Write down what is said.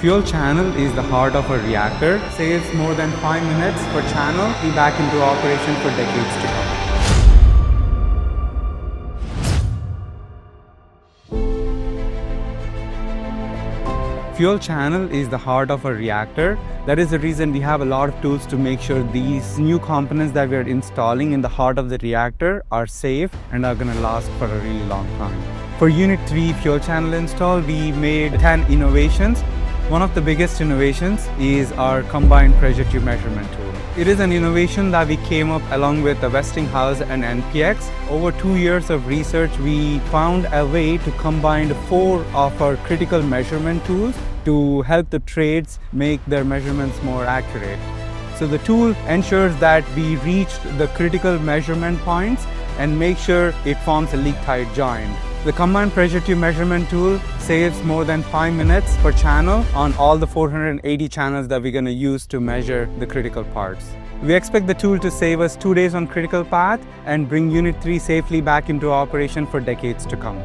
Fuel channel is the heart of a reactor, saves more than 5 minutes per channel, be back into operation for decades to come. Fuel channel is the heart of a reactor. That is the reason we have a lot of tools to make sure these new components that we are installing in the heart of the reactor are safe and are going to last for a really long time. For Unit 3 fuel channel install, we made 10 innovations. One of the biggest innovations is our combined pressure tube measurement tool. It is an innovation that we came up along with the Westinghouse and NPX. Over 2 years of research, we found a way to combine 4 of our critical measurement tools to help the trades make their measurements more accurate. So the tool ensures that we reached the critical measurement points and make sure it forms a leak-tight joint. The combined pressure tube measurement tool saves more than 5 minutes per channel on all the 480 channels that we're going to use to measure the critical parts. We expect the tool to save us 2 days on critical path and bring Unit 3 safely back into operation for decades to come.